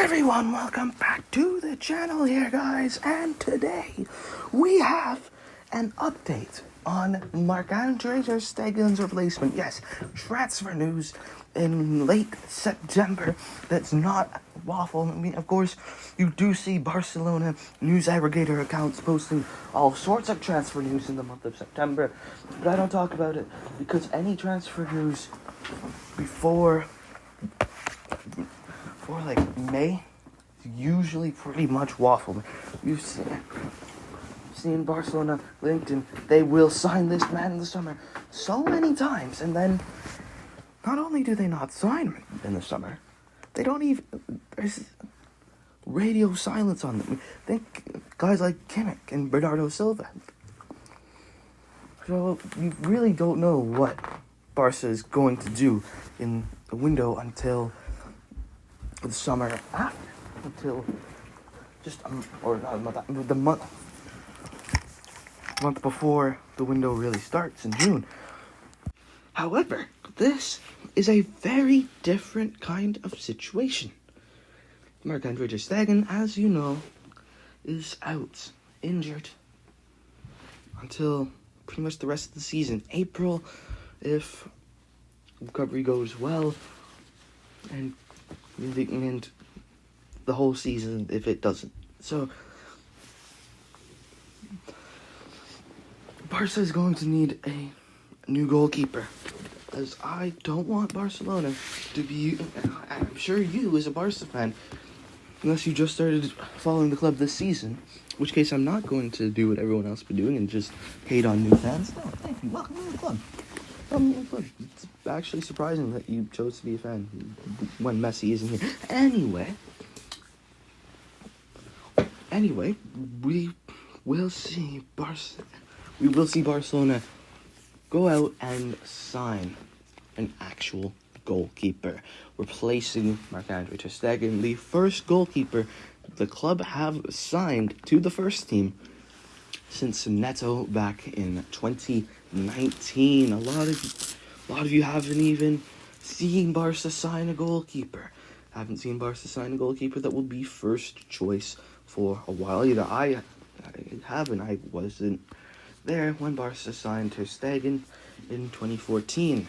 Hi everyone, welcome back to the channel here, guys, and today we have an update on Marc-Andre ter Stegen's replacement. Yes, transfer news in late September that's not waffle. I mean, of course, you do see Barcelona news aggregator accounts posting all sorts of transfer news in the month of September, but I don't talk about it because any transfer news before like May, usually pretty much waffle. You've seen Barcelona linked and they will sign this man in the summer so many times, and then not only do they not sign him in the summer, they don't even, there's radio silence on them. Think guys like Kimmich and Bernardo Silva. So you really don't know what Barca is going to do in the window until the summer after, until just the month before the window really starts in June. However, this is a very different kind of situation. Marc-Andre ter Stegen, as you know, is out, injured, until pretty much the rest of the season. April, if recovery goes well, and the whole season if it doesn't. So Barca is going to need a new goalkeeper, as I don't want Barcelona to be, I'm sure you as a Barca fan, unless you just started following the club this season, in which case I'm not going to do what everyone else has been doing and just hate on new fans. No, thank you. Welcome to the club. It's actually surprising that you chose to be a fan when Messi isn't here. Anyway, we will see Barcelona go out and sign an actual goalkeeper, replacing Marc-Andre ter Stegen, the first goalkeeper the club have signed to the first team since Neto back in 2019. A lot of you haven't even seen Barca sign a goalkeeper. Haven't seen Barca sign a goalkeeper that will be first choice for a while either. I haven't. I wasn't there when Barca signed ter Stegen in 2014.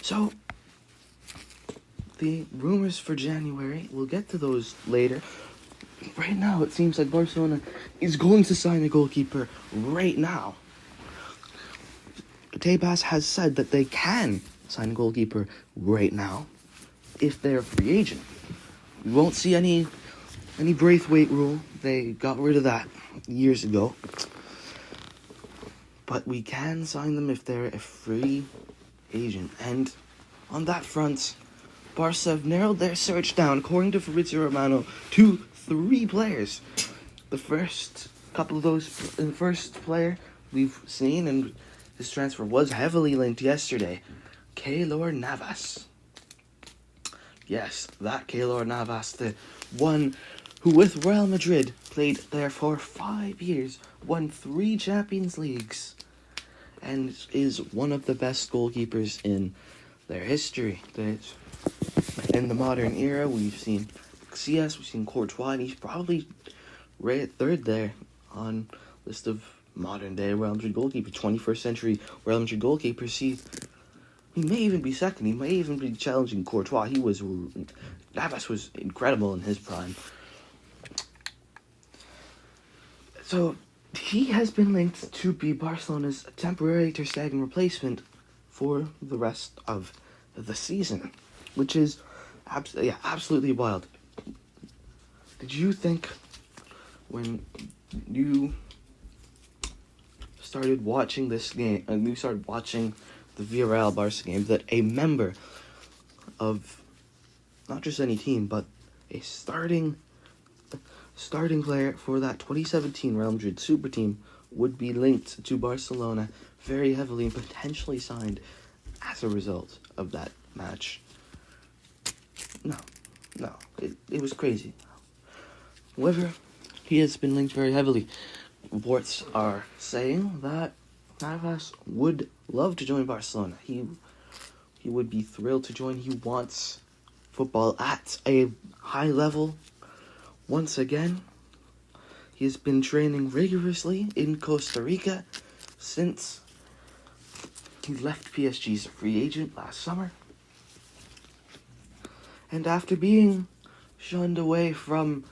So the rumors for January, we'll get to those later. Right now, it seems like Barcelona is going to sign a goalkeeper right now. Tebas has said that they can sign a goalkeeper right now if they're a free agent. We won't see any Braithwaite rule. They got rid of that years ago. But we can sign them if they're a free agent. And on that front, Barca have narrowed their search down, according to Fabrizio Romano, to 3 players. The first couple of those, the first player we've seen, and his transfer was heavily linked yesterday, Keylor Navas. Yes, that Keylor Navas, the one who with Real Madrid played there for 5 years, won 3 Champions Leagues, and is one of the best goalkeepers in their history. In the modern era, we've seen CS, we've seen Courtois, and he's probably right at 3rd there on list of modern day Real Madrid goalkeepers, 21st century Real Madrid goalkeepers. He may even be 2nd. He may even be challenging Courtois. Navas was incredible in his prime. So he has been linked to be Barcelona's temporary ter Stegen replacement for the rest of the season, which is absolutely wild. Did you think when you started watching this game, and you started watching the Villarreal Barca game, that a member of not just any team, but a starting player for that 2017 Real Madrid super team would be linked to Barcelona very heavily and potentially signed as a result of that match? No, it was crazy. However, he has been linked very heavily. Reports are saying that Navas would love to join Barcelona. He would be thrilled to join. He wants football at a high level once again. He has been training rigorously in Costa Rica since he left PSG as a free agent last summer. And after being shunned away from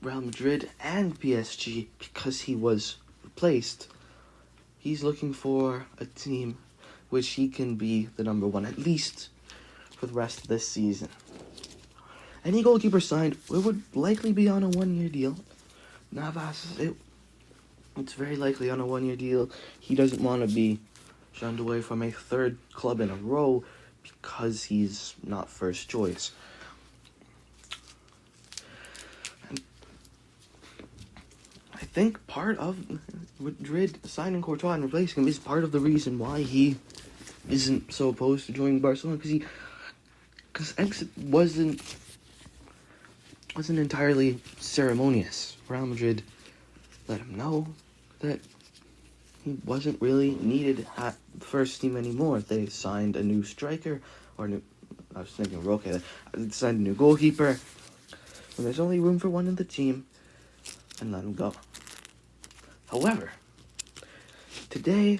Real Madrid and PSG because he was replaced, he's looking for a team which he can be the number one, at least for the rest of this season. Any goalkeeper signed, it would likely be on a 1-year deal. Navas, it's very likely on a 1-year deal. He doesn't want to be shunned away from a third club in a row because he's not first choice. And I think part of Madrid signing Courtois and replacing him is part of the reason why he isn't so opposed to joining Barcelona, because exit wasn't entirely ceremonious. Real Madrid let him know that he wasn't really needed at the first team anymore. They signed a new striker, I was thinking Roque. They signed a new goalkeeper, and there's only room for one in the team, and let him go. However, today,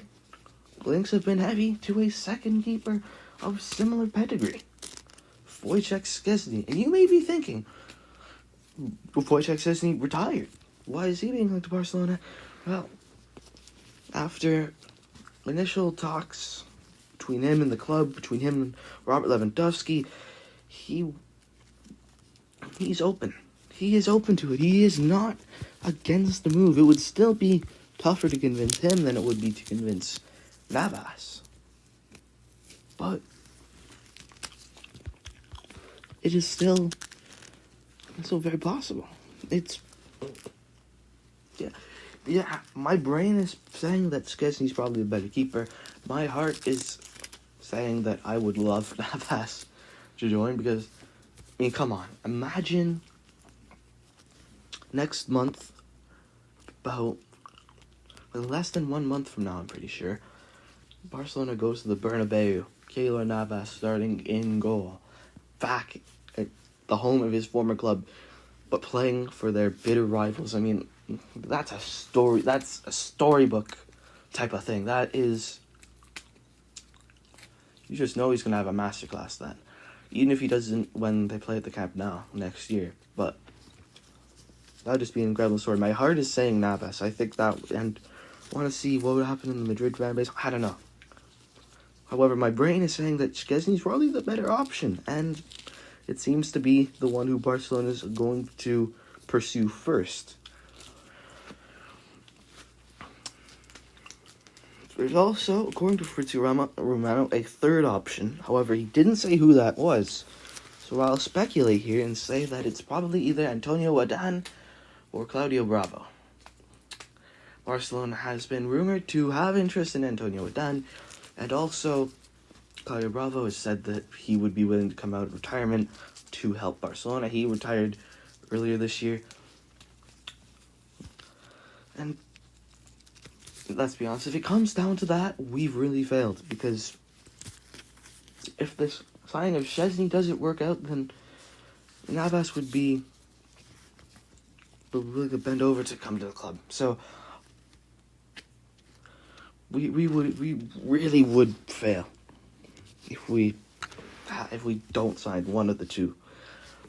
links have been heavy to a second keeper of similar pedigree, Wojciech Szczesny. And you may be thinking, Wojciech Szczesny retired. Why is he being linked to Barcelona? Well, after initial talks between him and the club, between him and Robert Lewandowski, he's open. He is open to it. He is not against the move. It would still be tougher to convince him than it would be to convince Navas. But it is still very possible. Yeah, my brain is saying that Szczesny's probably a better keeper. My heart is saying that I would love Navas to join because, I mean, come on. Imagine next month, about less than 1 month from now, I'm pretty sure, Barcelona goes to the Bernabeu. Keylor Navas starting in goal. Back at the home of his former club, but playing for their bitter rivals. I mean, that's a storybook type of thing. That is, you just know he's going to have a masterclass then. Even if he doesn't when they play at the Camp Nou next year. But that would just be an incredible story. My heart is saying Navas. I think that, and I want to see what would happen in the Madrid fan base. I don't know. However, my brain is saying that Szczesny's probably the better option, and it seems to be the one who Barcelona is going to pursue first. There's also, according to Fritz Romano, a third option. However, he didn't say who that was. So I'll speculate here and say that it's probably either Antonio Adan or Claudio Bravo. Barcelona has been rumored to have interest in Antonio Adan, and also Claudio Bravo has said that he would be willing to come out of retirement to help Barcelona. He retired earlier this year. And let's be honest, if it comes down to that, we've really failed. Because if this signing of Szczesny doesn't work out, then Navas would be willing to bend over to come to the club. So we really would fail if we don't sign one of the two.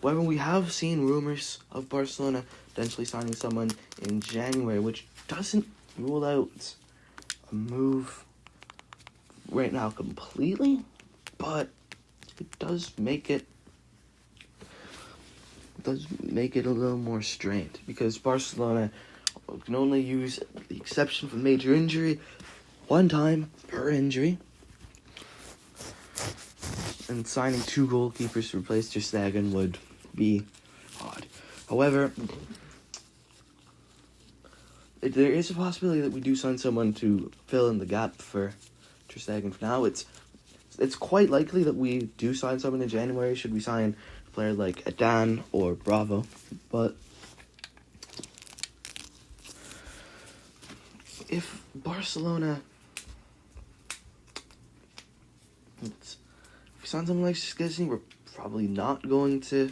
However, we have seen rumors of Barcelona potentially signing someone in January, which doesn't rule out a move right now completely, but it does make it a little more strained, because Barcelona can only use the exception for major injury one time per injury, and signing two goalkeepers to replace Ter Stegen would be odd. However, there is a possibility that we do sign someone to fill in the gap for Ter Stegen. For now, it's quite likely that we do sign someone in January, should we sign a player like Adan or Bravo. But if Barcelona, if we sign someone like Szczesny, we're probably not going to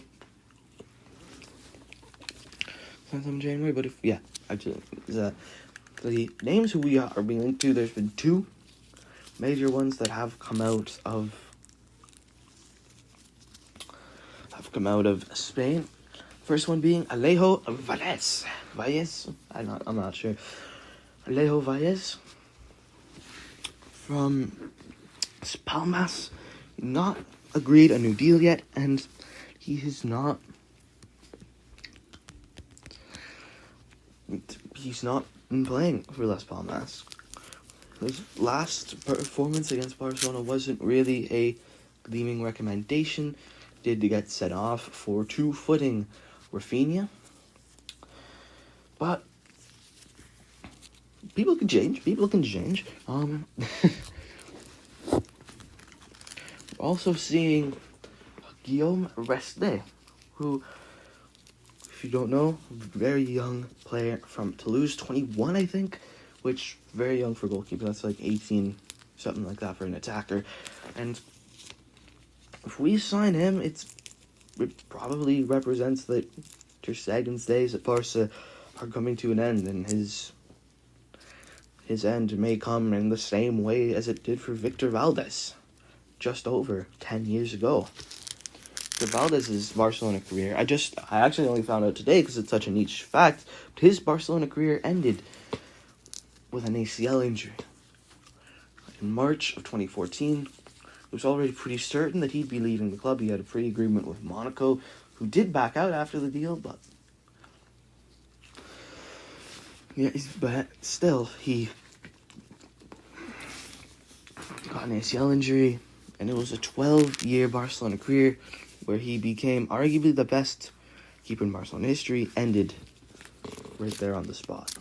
sign them in January. But actually, the names who we are being linked to, there's been two major ones that have come out of Spain. First one being Alejo Valles. I'm not sure. Alejo Valles from Palmas, not agreed a new deal yet, and he has not. He's not been playing for Las Palmas. His last performance against Barcelona wasn't really a gleaming recommendation. Did get sent off for two-footing Rafinha. But people can change. We're also seeing Guillaume Resté, who, if you don't know, very young player from Toulouse, 21, I think, which very young for a goalkeeper. That's like 18, something like that for an attacker. And if we sign him, it probably represents that Ter Stegen's days at Barca are coming to an end, and his end may come in the same way as it did for Victor Valdés just over 10 years ago. Victor Valdés' Barcelona career, I actually only found out today because it's such a niche fact, but his Barcelona career ended with an ACL injury. In March of 2014, it was already pretty certain that he'd be leaving the club. He had a pre-agreement with Monaco, who did back out after the deal, but still, he got an ACL injury, and it was a 12-year Barcelona career where he became arguably the best keeper in Barcelona history, ended right there on the spot.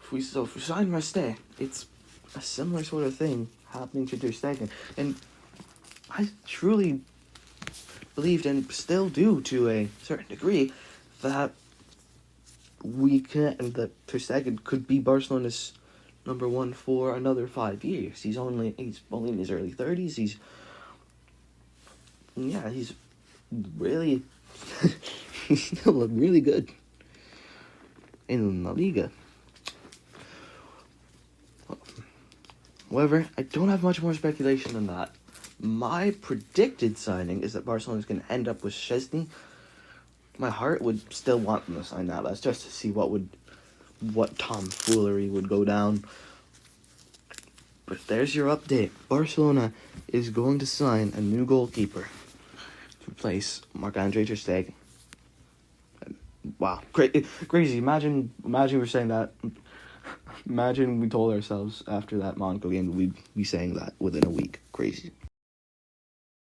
If we sign Resté, it's a similar sort of thing happening to Ter Stegen. And I truly believed, and still do to a certain degree, that Ter Stegen could be Barcelona's number one for another 5 years. He's only in his early 30s. He's really he's still really good in La Liga. However, I don't have much more speculation than that. My predicted signing is that Barcelona is going to end up with Szczesny. My heart would still want them to sign Navas just to see what tomfoolery would go down. But there's your update. Barcelona is going to sign a new goalkeeper to replace Marc-Andre Ter Stegen. Wow, crazy! Imagine we're saying that. Imagine we told ourselves after that Monaco game we'd be saying that within a week. Crazy.